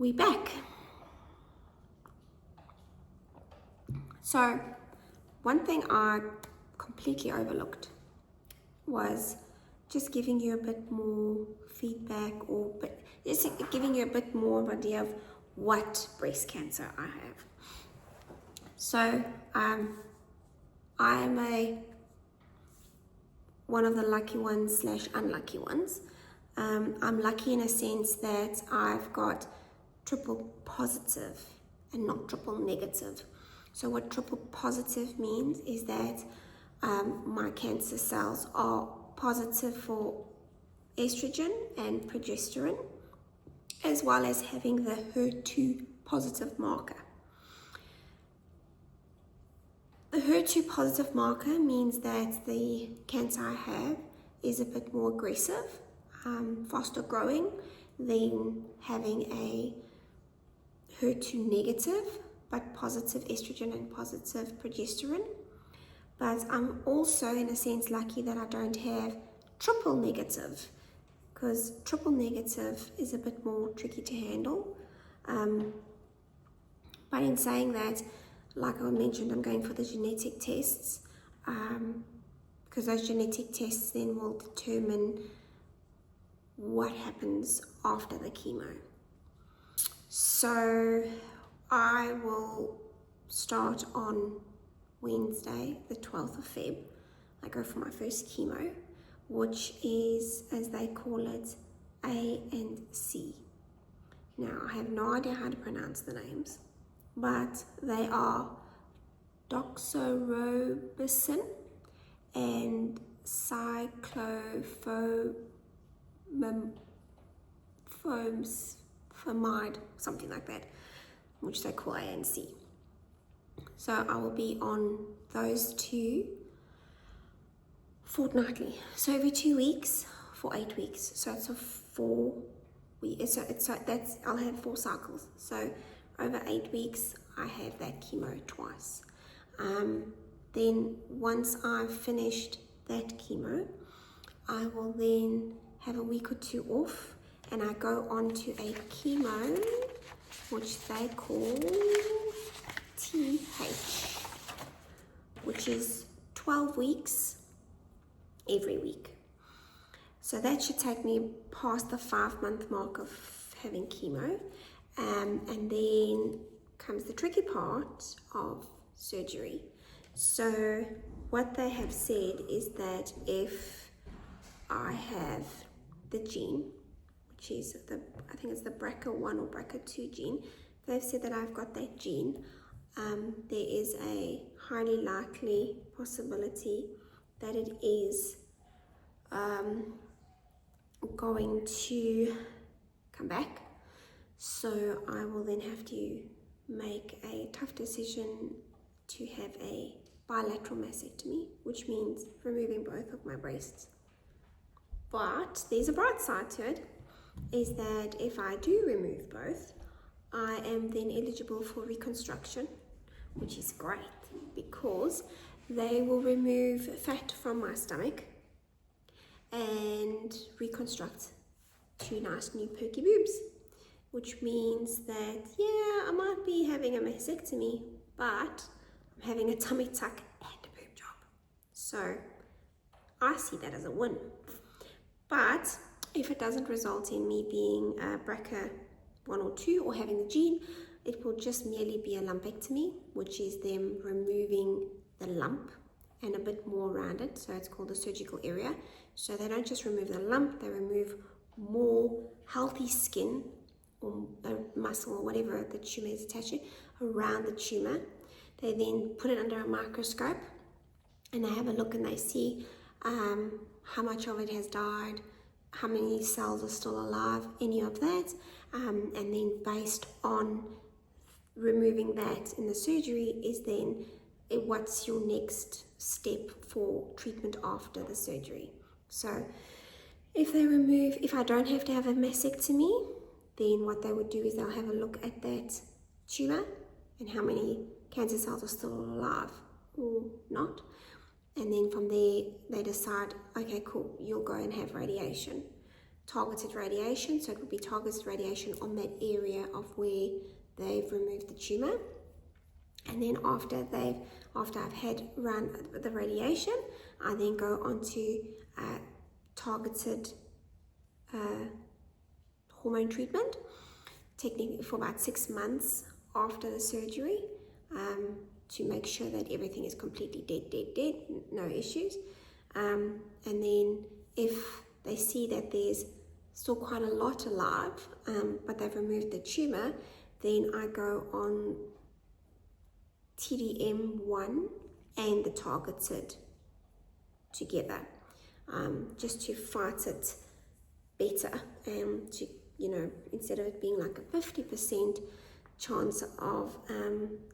we back. So one thing I completely overlooked was just giving you a bit more feedback, or just giving you a bit more of an idea of what breast cancer I have. So I am one of the lucky ones / unlucky ones. I'm lucky in a sense that I've got triple positive and not triple negative. So what triple positive means is that my cancer cells are positive for estrogen and progesterone, as well as having the HER2 positive marker. The HER2 positive marker means that the cancer I have is a bit more aggressive, faster growing than having a HER2 negative but positive estrogen and positive progesterone. But I'm also in a sense lucky that I don't have triple negative, because triple negative is a bit more tricky to handle. But in saying that, like I mentioned, I'm going for the genetic tests, because those genetic tests then will determine what happens after the chemo. So I will start on Wednesday, the 12th of Feb. I go for my first chemo, which is, as they call it, A and C. Now, I have no idea how to pronounce the names, but they are doxorubicin and cyclophosphamide, something like that, which they call A and C. So I will be on those two fortnightly. So every 2 weeks for 8 weeks. So it's a 4 week. So that's, I'll have 4 cycles. So over 8 weeks, I have that chemo twice. Then once I've finished that chemo, I will then have a week or 2 off, and I go on to a chemo which they call TH, which is 12 weeks every week. So that should take me past the 5-month mark of having chemo, and then comes the tricky part of surgery. So what they have said is that if I have the gene, which is I think it's the BRCA1 or BRCA2 gene, they've said that I've got that gene. There is a highly likely possibility that it is going to come back. So I will then have to make a tough decision to have a bilateral mastectomy, which means removing both of my breasts. But there's a bright side to it, is that if I do remove both, I am then eligible for reconstruction, which is great because they will remove fat from my stomach and reconstruct 2 nice new perky boobs, which means that, yeah, I might be having a mastectomy, but I'm having a tummy tuck and a boob job. So I see that as a win. But if it doesn't result in me being a BRCA1 or 2 or having the gene, it will just merely be a lumpectomy, which is them removing the lump and a bit more around it. So it's called the surgical area. So they don't just remove the lump, they remove more healthy skin or muscle or whatever the tumor is attached to around the tumor. They then put it under a microscope and they have a look and they see how much of it has died, how many cells are still alive, any of that, and then based on removing that in the surgery is then what's your next step for treatment after the surgery. So if I don't have to have a mastectomy, then what they would do is they'll have a look at that tumor and how many cancer cells are still alive or not. And then from there, they decide, okay, cool, you'll go and have radiation. targeted radiation. So it would be targeted radiation on that area of where they've removed the tumor. And then after I've had run the radiation, I then go on to targeted hormone treatment, technically for about 6 months after the surgery, to make sure that everything is completely dead, no issues. And then if they see that there's still quite a lot alive, but they've removed the tumor, then I go on TDM1 and the targeted together, just to fight it better, to, you know, instead of it being like a 50% chance of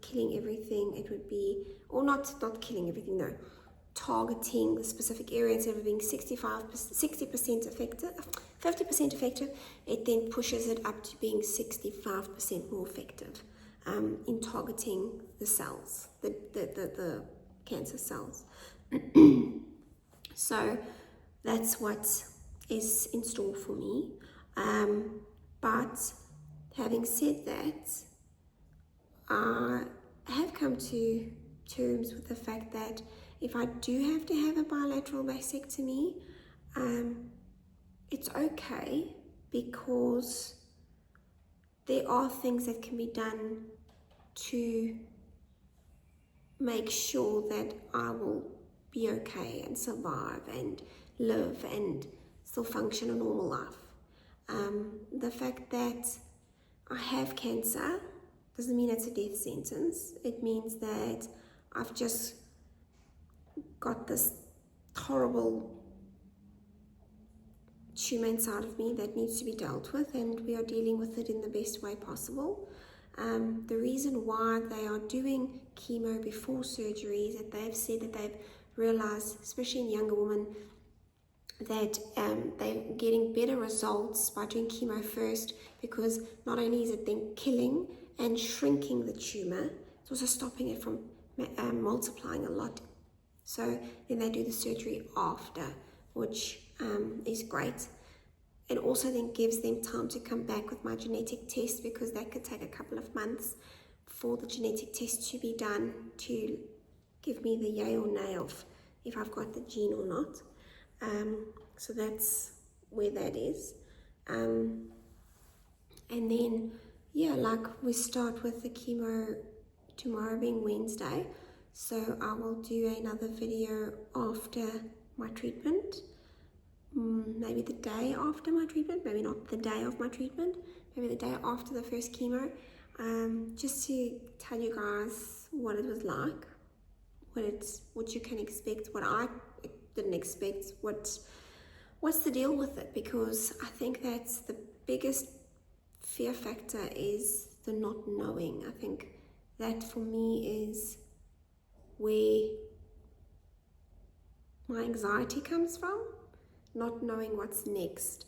killing everything, it would be, or not killing everything, no, targeting the specific area. Instead of being 60% effective, 50% effective, it then pushes it up to being 65% more effective in targeting the cells, the cancer cells. So that's what is in store for me. But having said that, I have come to terms with the fact that if I do have to have a bilateral mastectomy, it's okay, because there are things that can be done to make sure that I will be okay and survive and live and still function a normal life. The fact that I have cancer doesn't mean it's a death sentence. It means that I've just got this horrible tumor inside of me that needs to be dealt with, and we are dealing with it in the best way possible. The reason why they are doing chemo before surgery is that they've said that they've realized, especially in younger women, that they're getting better results by doing chemo first, because not only is it then killing and shrinking the tumor, it's also stopping it from multiplying a lot. So then they do the surgery after, which is great. It also then gives them time to come back with my genetic test, because that could take a couple of months for the genetic test to be done to give me the yay or nay of if I've got the gene or not. So that's where that is. And then, yeah, like we start with the chemo tomorrow being Wednesday. So I will do another video after my treatment. Maybe the day after my treatment, maybe not the day of my treatment, maybe the day after the first chemo, just to tell you guys what it was like, what you can expect, what I didn't expect, what's the deal with it, because I think that's the biggest fear factor, is the not knowing. I think that for me is where my anxiety comes from, not knowing what's next.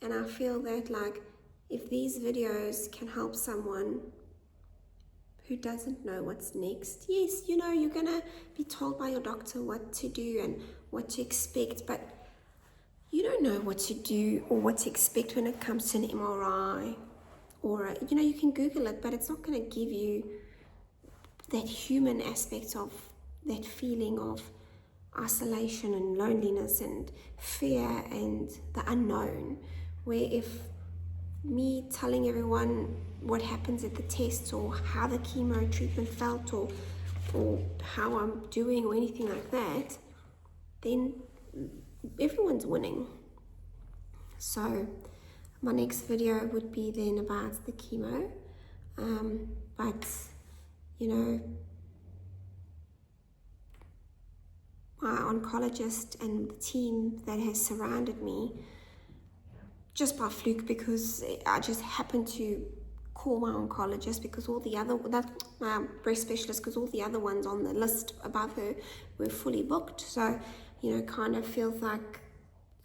And I feel that, like, if these videos can help someone who doesn't know what's next, yes, you know, you're gonna be told by your doctor what to do and what to expect, but you don't know what to do or what to expect when it comes to an MRI, or, you know, you can Google it, but it's not going to give you that human aspect of that feeling of isolation and loneliness and fear and the unknown, where if me telling everyone what happens at the tests, or how the chemo treatment felt, or how I'm doing, or anything like that, then everyone's winning. So my next video would be then about the chemo, but you know, my oncologist and the team that has surrounded me, just by fluke, because I just happened to call my oncologist, because all the other, my breast specialist, because all the other ones on the list above her were fully booked. So, you know, kind of feels like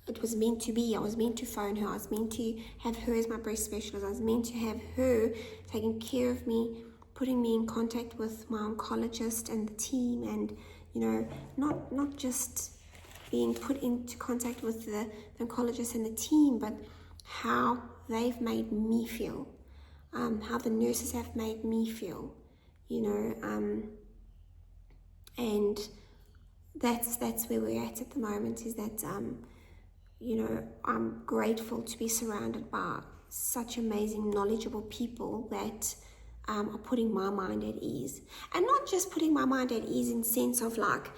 it was meant to be. I was meant to phone her. I was meant to have her as my breast specialist. I was meant to have her taking care of me, putting me in contact with my oncologist and the team, and, you know, not just being put into contact with the oncologist and the team, but how they've made me feel, how the nurses have made me feel, you know, and that's where we're at the moment, is that, you know, I'm grateful to be surrounded by such amazing, knowledgeable people that are putting my mind at ease. And not just putting my mind at ease in sense of like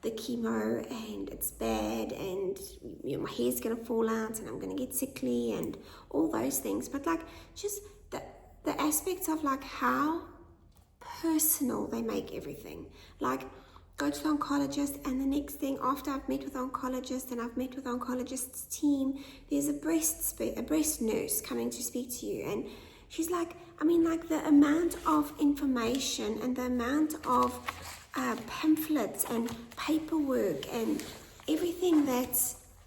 the chemo and it's bad and, you know, my hair's going to fall out and I'm going to get sickly and all those things, but like just the aspects of like how personal they make everything. Like, go to the oncologist, and the next thing after I've met with the oncologist and I've met with the oncologist's team, there's a breast nurse coming to speak to you, and she's like, I mean, like the amount of information and the amount of pamphlets and paperwork and everything that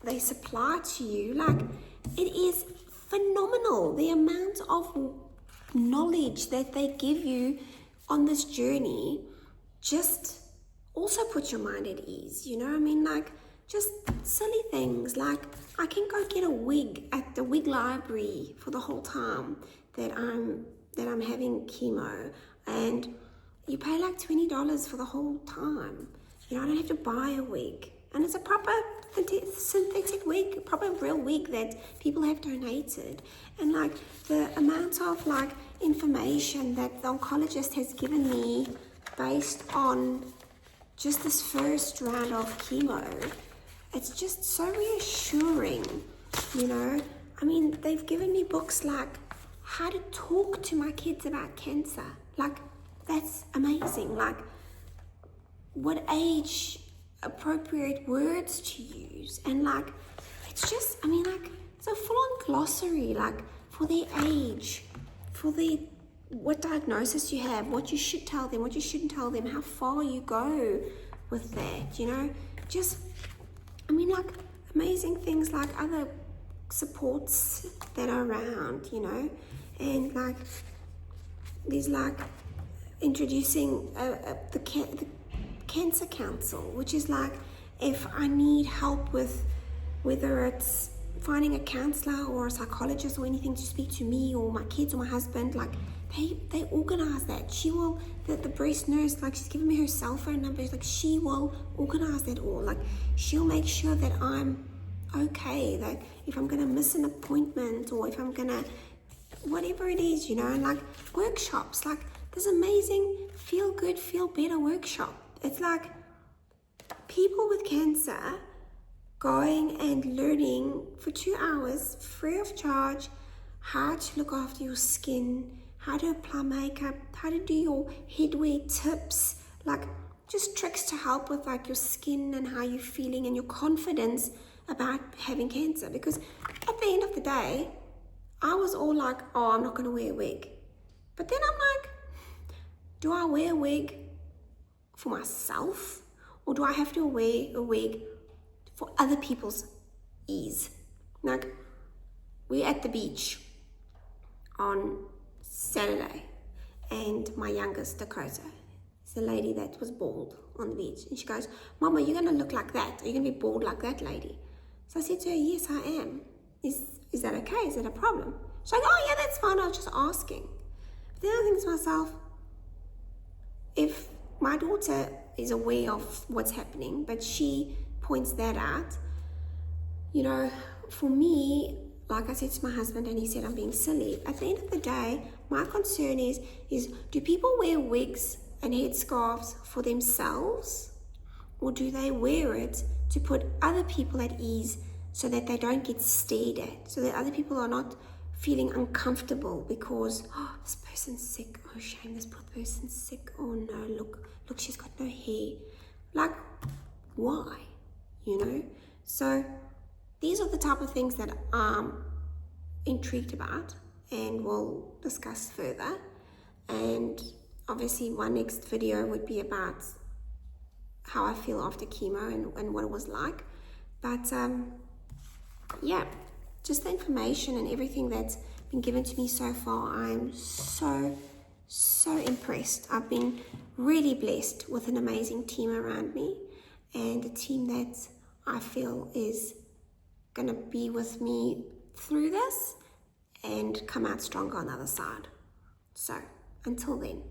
they supply to you, like it is phenomenal. The amount of knowledge that they give you on this journey just also puts your mind at ease, you know. I mean, like just silly things like I can go get a wig at the wig library for the whole time that I'm having chemo, and you pay like $20 for the whole time. You know, I don't have to buy a wig, and it's a proper synthetic wig, a proper real wig that people have donated. And like the amount of like information that the oncologist has given me based on just this first round of chemo, it's just so reassuring, you know. I mean, they've given me books like how to talk to my kids about cancer. Like, that's amazing. Like, what age appropriate words to use, and like it's just, I mean, like it's a full-on glossary, like for their age, for the what diagnosis you have, what you should tell them, what you shouldn't tell them, how far you go with that, you know. Just, I mean, like amazing things like other supports that are around, you know. And like there's like introducing the Cancer Council, which is like if I need help with whether it's finding a counselor or a psychologist or anything to speak to me or my kids or my husband, like they organize that. She will, the breast nurse, like she's given me her cell phone number, like she will organize that all. Like she'll make sure that I'm okay, that if I'm gonna miss an appointment or if I'm gonna, whatever it is, you know. And like workshops, like this amazing feel good, feel better workshop. It's like people with cancer going and learning for 2 hours free of charge how to look after your skin, how to apply makeup, how to do your headwear tips, like just tricks to help with like your skin and how you're feeling and your confidence about having cancer. Because at the end of the day, I was all like, oh, I'm not going to wear a wig. But then I'm like, do I wear a wig for myself, or do I have to wear a wig for other people's ease? Like, we're at the beach on Saturday, and my youngest, Dakota, is the lady that was bald on the beach, and she goes, Mama, you're gonna look like that? Are you gonna be bald like that lady? So I said to her, yes, I am. Is that okay? Is that a problem? She's like, oh yeah, that's fine, I was just asking. But then I think to myself, if my daughter is aware of what's happening, but she points that out, you know, for me, like I said to my husband, and he said I'm being silly. At the end of the day, my concern is do people wear wigs and headscarves for themselves, or do they wear it to put other people at ease so that they don't get stared at, so that other people are not feeling uncomfortable because, oh, this person's sick, oh shame, this poor person's sick, oh no, look, she's got no hair. Like, why? You know? So these are the type of things that I'm intrigued about and we'll discuss further. And obviously my next video would be about how I feel after chemo and what it was like. But yeah, just the information and everything that's been given to me so far, I'm so impressed. I've been really blessed with an amazing team around me, and a team that I feel is gonna be with me through this and come out stronger on the other side. So until then.